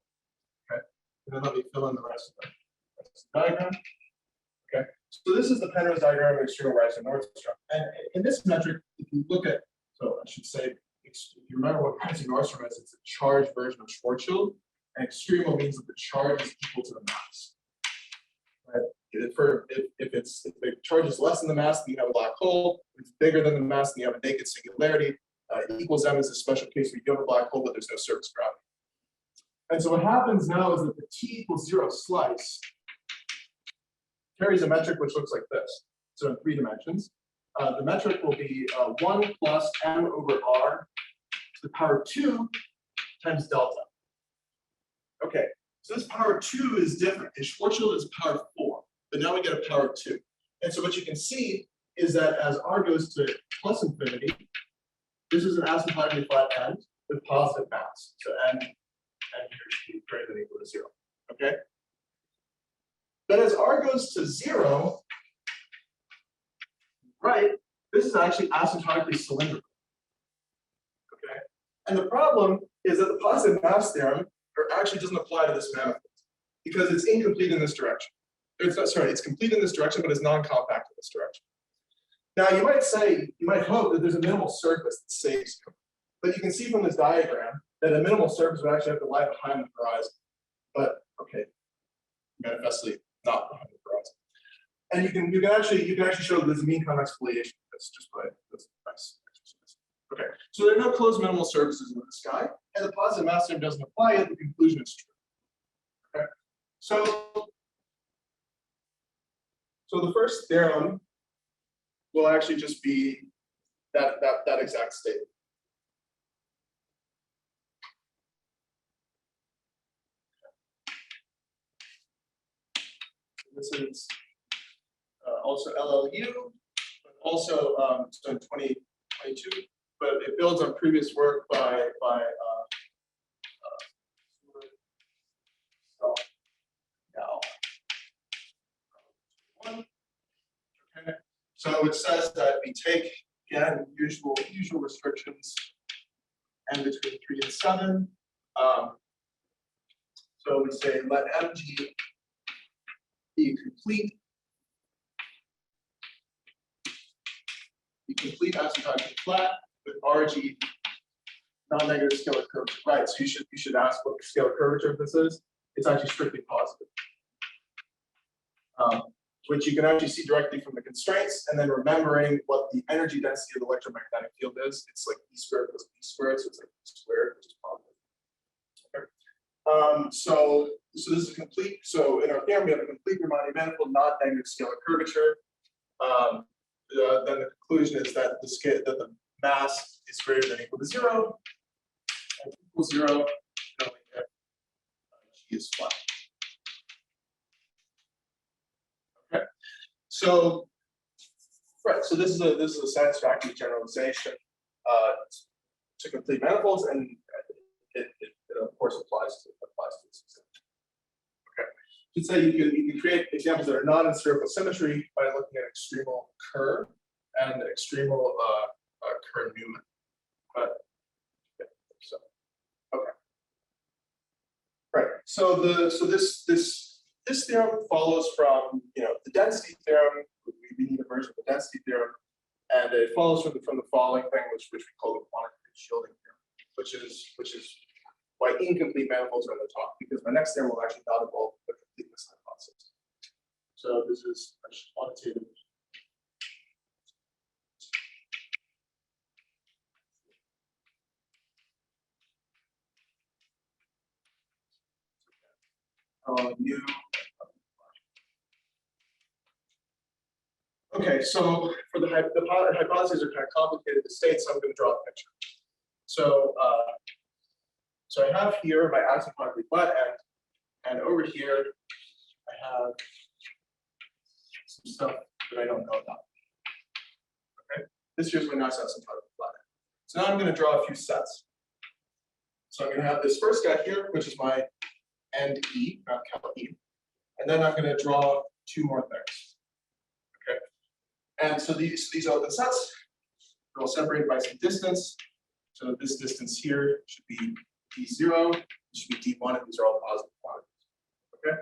Okay. And then let me fill in the rest of the diagram. Okay. So this is the Penrose diagram of extremal Reisner-Nordstrom. And in this metric, if you look at, so I should say, if you remember what Reisner-Nordstrom is, it's a charged version of Schwarzschild. And extremal means that the charge is equal to the mass. Right? If the charge is less than the mass, then you have a black hole. If it's bigger than the mass, then you have a naked singularity. Equals M is a special case where you have a black hole, but there's no surface gravity. And so what happens now is that the t equals 0 slice carries a metric which looks like this. So in 3 dimensions, the metric will be 1 plus m over r to the power 2 times delta. Okay, so this power 2 is different. In Schwarzschild, it's power 4, but now we get a power 2. And so what you can see is that as r goes to plus infinity, this is an asymptotically flat end with positive mass. So n here should be greater than or equal to 0. Okay? But as r goes to 0, right, this is actually asymptotically cylindrical. Okay? And the problem is that the positive mass theorem actually doesn't apply to this manifold because it's incomplete in this direction. It's complete in this direction, but it's non-compact in this direction. Now, you might hope that there's a minimal surface that saves you. But you can see from this diagram that a minimal surface would actually have to lie behind the horizon. But okay, manifestly not behind the horizon. And you can actually show that there's a mean convex foliation. That's just by this nice exercise. Okay, so there are no closed minimal surfaces in the sky, and the positive mass theorem doesn't apply yet. The conclusion is true. Okay, so the first theorem will actually just be that exact statement. This is also LLU, but also so in 20 22, but it builds on previous work by okay. So it says that we take, again, usual restrictions, n between 3 and 7. So we say let MG be complete asymptotically flat with RG non-negative scalar curvature. Right. So you should ask what the scalar curvature of this is. It's actually strictly positive. Which you can actually see directly from the constraints, and then remembering what the energy density of the electromagnetic field is. It's like E squared plus B squared, so it's like E squared, which is positive. Okay. So this is a complete. So in our theorem, we have a complete Riemannian manifold, not negative scalar curvature. Then the conclusion is that the mass is greater than or equal to 0, and equals 0. G is flat. Okay. So, right. So this is a satisfactory generalization to complete manifolds, and it of course applies to this example. Okay. You could say you can create examples that are not in spherical symmetry by looking at extremal Kerr and extremal Kerr-Newman. But yeah, so okay. Right. So this theorem follows from the density theorem. We need a version of the density theorem, and it follows from the following thing, which we call the quantitative shielding theorem, which is why incomplete manifolds are on the top, because my next theorem will actually not involve the completeness hypothesis. So this is a quantitative. New. Okay, so for the hypotheses are kind of complicated to state, so I'm going to draw a picture. So so I have here my asymptotically flat end, and over here I have some stuff that I don't know about. Okay, this here's my nice asymptotically flat end. So now I'm going to draw a few sets. So I'm going to have this first guy here, which is my end E, not capital E, and then I'm going to draw two more things. Okay, and so these open sets are all separated by some distance. So this distance here should be D0, it should be D1, and these are all positive quantities. Okay,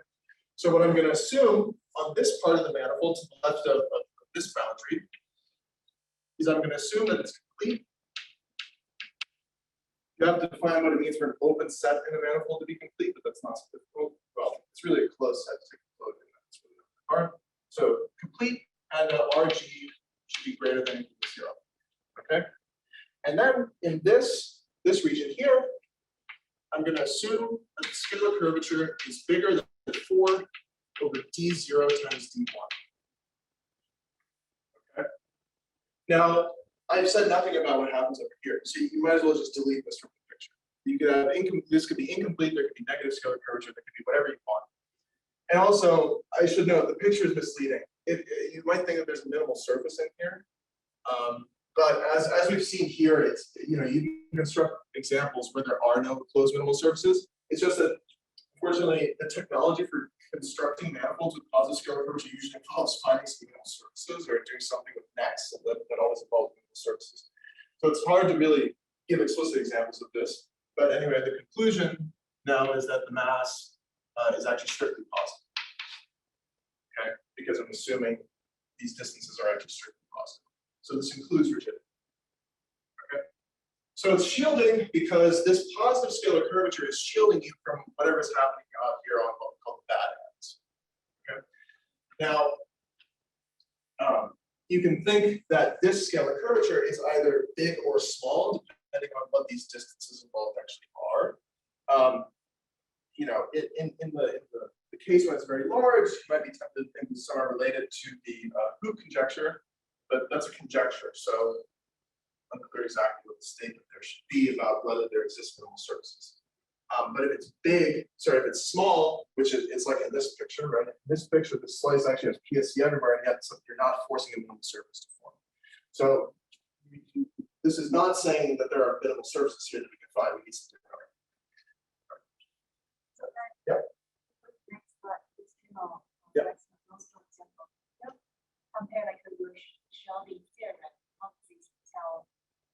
so what I'm going to assume on this part of the manifold to the left of this boundary is I'm going to assume that it's complete. You have to define what it means for an open set in a manifold to be complete, but that's not so difficult. Well, it's really a closed set to include, and that's really not hard. So complete, and RG should be greater than or equal to 0. Okay, and then in this region here, I'm going to assume that the scalar curvature is bigger than 4 over D0 times D1. Okay. Now, I've said nothing about what happens over here, so you might as well just delete this from the picture. You could have this could be incomplete, there could be negative scalar curvature, there could be whatever you want. And also, I should note the picture is misleading. You might think that there's a minimal surface in here, but as we've seen here, it's you can construct examples where there are no closed minimal surfaces. It's just that unfortunately the technology for constructing manifolds with positive scalar curvature usually involves finding some minimal surfaces or doing something with nets that always involves minimal surfaces. So it's hard to really give explicit examples of this. But anyway, the conclusion now is that the mass is actually strictly positive. Okay, because I'm assuming these distances are actually strictly positive. So this includes rigidity. Okay, so it's shielding because this positive scalar curvature is shielding you from whatever is happening out here on what we call the bad ends. Okay, now you can think that this scalar curvature is either big or small, depending on what these distances involved actually are. In the case when it's very large, you might be tempted to think it's somehow related to the Hooke conjecture, but that's a conjecture, so unclear exactly what the statement there should be about whether there exist minimal surfaces. But if it's if it's small, which it's like in this picture, right? In this picture, the slice actually has PSC everywhere, and yet you're not forcing a minimal surface to form. So this is not saying that there are minimal surfaces here that we can find. We need some different. Yeah. Yeah. Compare like the Shelby theorem, how does it tell,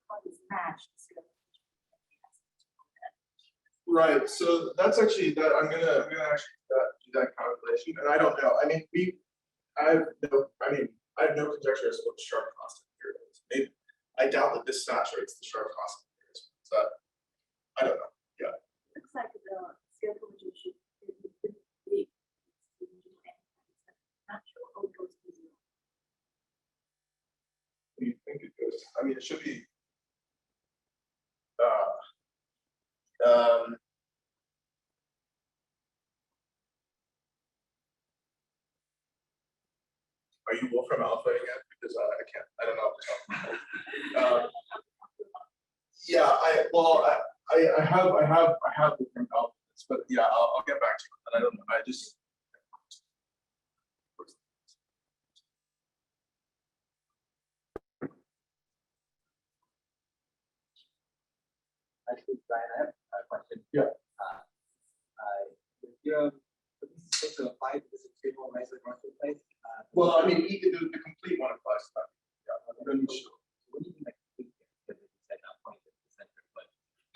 how does it match the theorem? Right. So that's actually that I'm gonna actually do that calculation, and I don't know. I mean, I have no conjecture as to what the sharp constant here is. Maybe I doubt that this saturates the sharp constant here. So I don't know. Yeah. Looks like the theorem should be natural or goes to zero. What do you think it goes? I mean, it should be. Are you Wolfram Alpha again? Because I can't. I don't know. Yeah. I have Wolfram Alpha, but yeah, I'll get back to you. And I don't know. I just. Actually, Brian, I have a question. Yeah. The theorem, this is supposed to apply to this extreme measure Northern place. Well, I mean, the complete one applies to that. Yeah. What do you mean by complete? Because you said not point at the center, but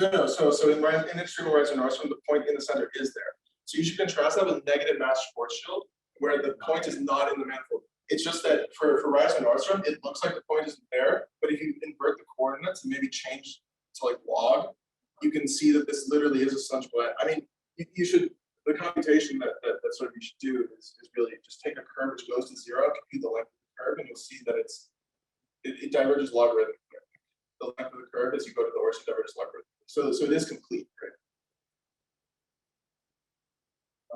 No. So in extreme horizon Nordstrom, the point in the center is there. So you should contrast that with negative mass Schwarzschild, where the point is not in the manifold. It's just that for Horizon Nordstrom, it looks like the point isn't there. But if you invert the coordinates and maybe change to like log, you can see that this literally is a Sunch-Blend. I mean, you should. The computation that sort of you should do is really just take a curve which goes to zero, compute the length of the curve, and you'll see that it diverges logarithmically. The length of the curve as you go to the origin diverges logarithmically. So it is complete, right?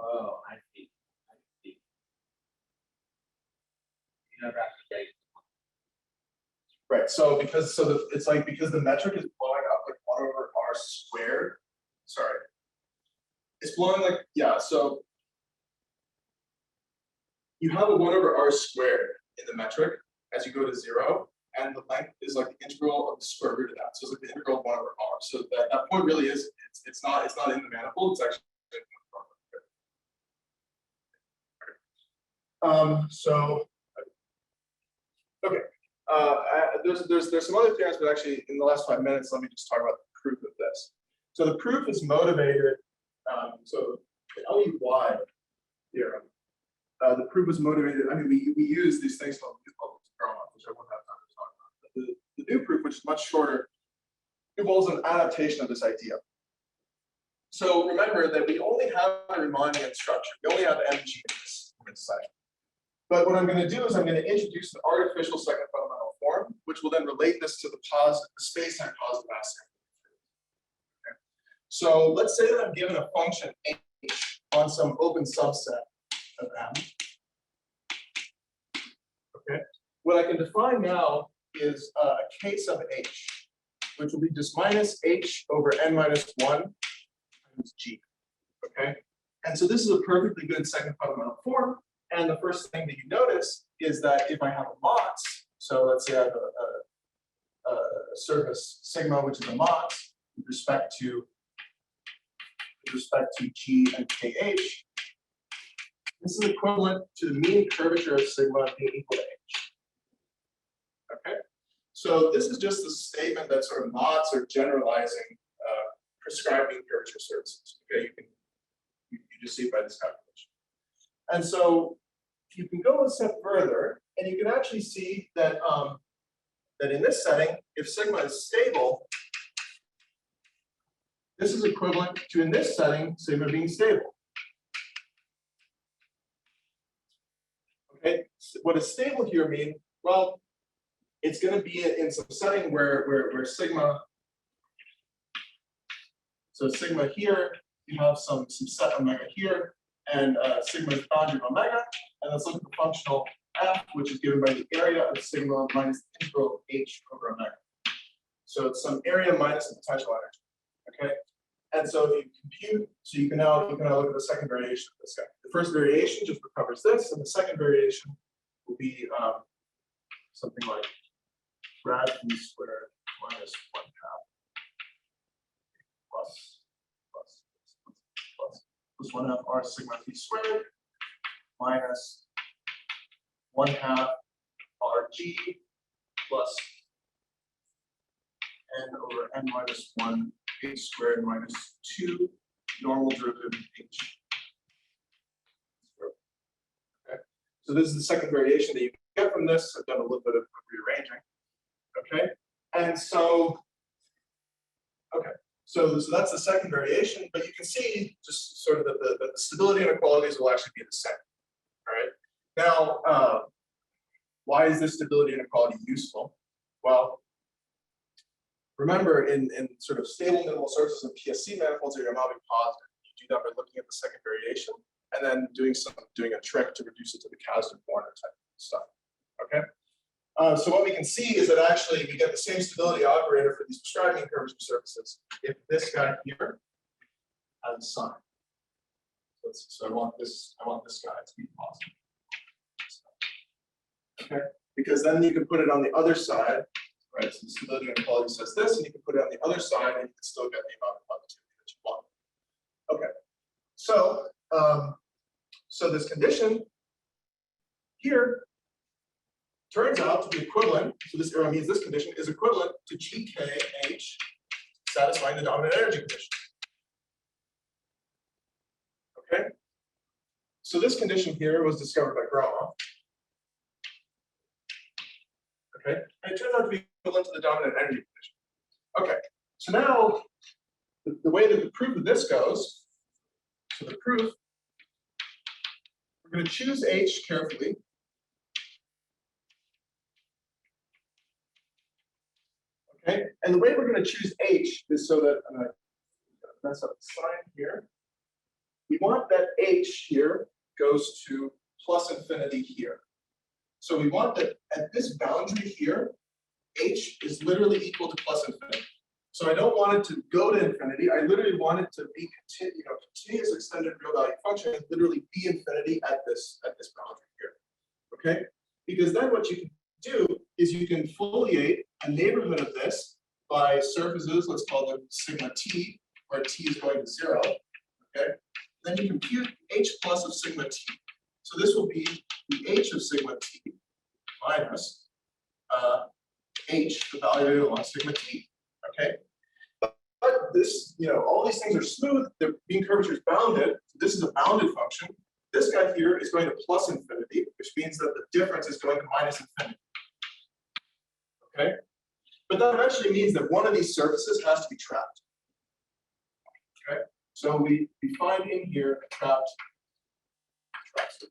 oh, I see. You never actually. Right. So because the metric is blowing up like 1 over r squared. Sorry. It's blowing like, yeah, so you have a 1 over r squared in the metric as you go to 0, and the length is like the integral of the square root of that. So it's like the integral of 1 over r. So that point really is, it's not in the manifold, it's actually so okay. There's some other theorems, but actually in the last 5 minutes, let me just talk about the proof of this. So the proof is motivated. So the LUY theorem, the proof was motivated. I mean, we use these things called drama, which I won't have time to talk about. But the new proof, which is much shorter, involves an adaptation of this idea. So remember that we only have a Riemannian structure. We only have MG in this setting. But what I'm going to do is I'm going to introduce an artificial second fundamental form, which will then relate this to the space-time positive mass. Okay. So let's say that I'm given a function h on some open subset of M. Okay. What I can define now is a case of h, which will be just minus h over n minus 1 times g. Okay. And so this is a perfectly good second fundamental form. And the first thing that you notice is that if I have a MOTS, so let's say I have a surface sigma, which is a MOTS, with respect to G and KH, this is equivalent to the mean curvature of sigma being equal to H. Okay, so this is just a statement that sort of MOTS are generalizing prescribing curvature surfaces. Okay, you just see it by this calculation. And so you can go a step further, and you can actually see that that in this setting, if sigma is stable, this is equivalent to, in this setting, sigma being stable. Okay, what does stable here mean? Well, it's going to be in some setting where sigma. So sigma here, you have some set omega here, and sigma is boundary of omega. And let's look at the functional f, which is given by the area of sigma minus the integral of h over omega. So it's some area minus the potential energy. Okay. And so if you compute, so you can now look at the second variation of this guy. The first variation just recovers this, and the second variation will be something like grad v squared minus 1/2 plus 1/2 r sigma t squared minus 1/2 rg plus n over n minus 1 h squared minus 2 normal derivative of h. Okay. So this is the second variation that you can get from this. I've done a little bit of rearranging. Okay. And so, so that's the second variation, but you can see just sort of that the stability inequalities will actually be the same. All right. Now, why is this stability inequality useful? Well, remember, in sort of stable minimal surfaces of PSC manifolds, you're not positive. You do that by looking at the second variation and then doing a trick to reduce it to the Kasdan-Warner type of stuff. Okay. So what we can see is that actually we get the same stability operator for these prescribing curvature surfaces if this guy here has a sign. So I want this guy to be positive. Okay, because then you can put it on the other side, right? So the stability inequality says this, and you can put it on the other side, and you can still get the amount of positivity that you want. Okay, so so this condition here turns out to be equivalent. So this arrow means this condition is equivalent to GKH satisfying the dominant energy condition. Okay, so this condition here was discovered by Gromov. Okay, and it turns out to be equivalent to the dominant energy condition. Okay, so now the way that the proof of this goes, so the proof, we're going to choose H carefully. Okay, and the way we're going to choose H is so that I'm going to mess up the sign here. We want that H here goes to plus infinity here. So we want that at this boundary here, H is literally equal to plus infinity. So I don't want it to go to infinity. I literally want it to be continuous extended real value function and literally be infinity at this boundary here. Okay? Because then what you can do is you can foliate a neighborhood of this by surfaces, let's call them sigma t, where t is going to 0. Okay? Then you compute H plus of sigma t. So this will be the H of sigma t minus H, the value along sigma t. Okay, but this, all these things are smooth. The mean curvature is bounded. So this is a bounded function. This guy here is going to plus infinity, which means that the difference is going to minus infinity. Okay, but that eventually means that one of these surfaces has to be trapped. Okay, so we find in here a trapped surface.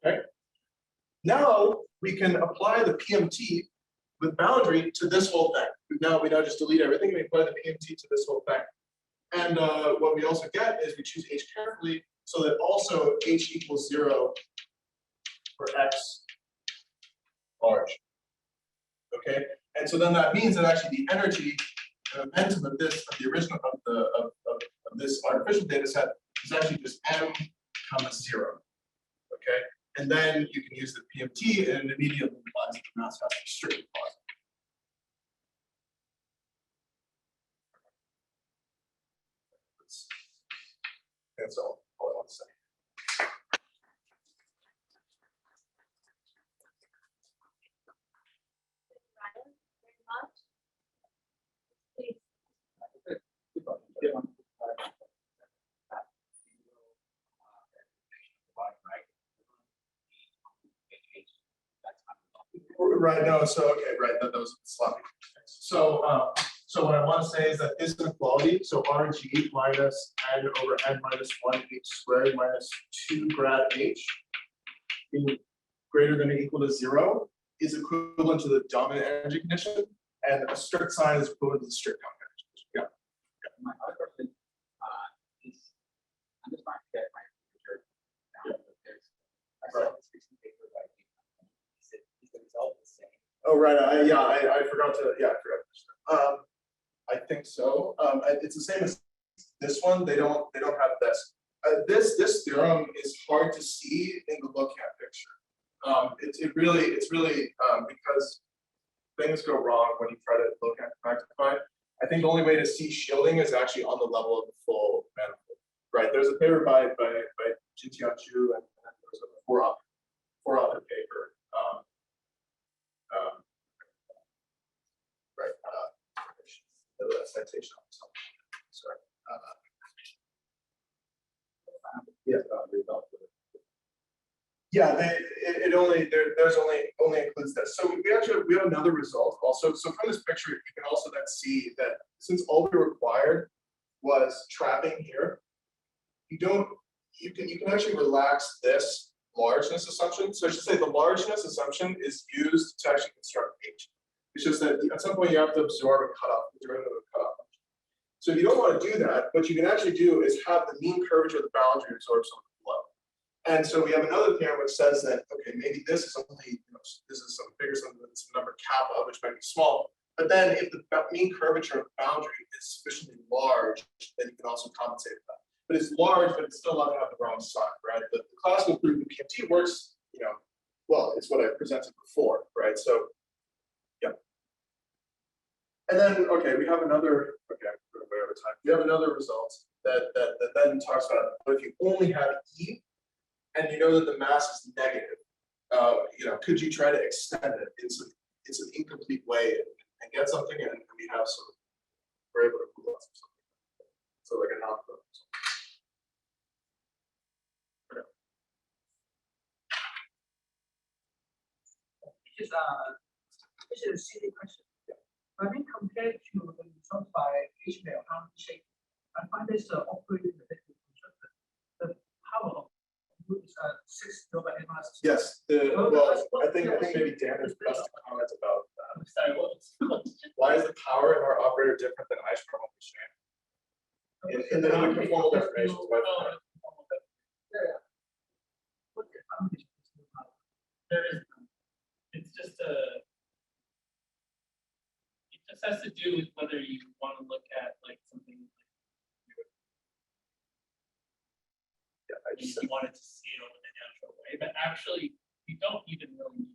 Okay. Now we can apply the PMT with boundary to this whole thing. We now just delete everything and we apply the PMT to this whole thing. And what we also get is we choose H carefully so that also H equals 0 for X large. Okay, and so then that means that actually the energy and momentum of this, of the original of this artificial data set is actually just M, 0. Okay. And then you can use the PMT and it immediately implies that the mass has to be strictly positive. That's all I want to say. Ryan, very much. Please. Right, no, so okay, right, that was sloppy. So so what I want to say is that this inequality, so RG minus n over n minus 1 h squared minus 2 grad h being greater than or equal to 0 is equivalent to the dominant energy condition, and a strict sign is equivalent to the strict dominant energy condition. Yeah. My other question is, I'm just trying to get my picture down. I saw this recent paper by is the result the same? Oh right, I forgot to I think so. It's the same as this one. They don't have this. This theorem is hard to see in the lookat picture. It's really because things go wrong when you try to look at rectify. I think the only way to see shielding is actually on the level of the full manifold, right? There's a paper by Jintian Zhu, and there's a four-author paper. Right. The citation. Sorry. Yeah, there's only includes this. So we have another result also. So from this picture, you can also then see that since all we required was trapping here, you can actually relax this largeness assumption. So I should say the largeness assumption is used to actually construct H. It's just that at some point you have to absorb a cutoff, the derivative of a cutoff. So if you don't want to do that, what you can actually do is have the mean curvature of the boundary absorb some flow. And so we have another theorem which says that, okay, maybe this is only, this is some bigger, some number kappa, which might be small. But then if the mean curvature of the boundary is sufficiently large, then you can also compensate for that. But it's large, but it's still allowed to have the wrong sign, right? The classical proof of PMT works, well, it's what I presented before, right? So, yeah. And then, okay, we have another, okay, I'm way over time. We have another result that then talks about what if you only have E and you know that the mass is negative, could you try to extend it in some incomplete way and get something, and we have some, we're able to pull out something. So like a non-pro. This is a silly question. When we compare to the result by Eichmair-Huang-Lee-Schoen, I find this operating the power of is 6 over n minus 2. Yes. I think maybe Dan is best to comment about that. I'm sorry, Why is the power in our operator different than Eichmair-Huang-Lee-Schoen? In the conformal deformations. Yeah. What the advantage of this new power? There is none. It's just it just has to do with whether you want to look at like something like Yeah, I just you wanted to see it over the natural way, but actually you don't even really need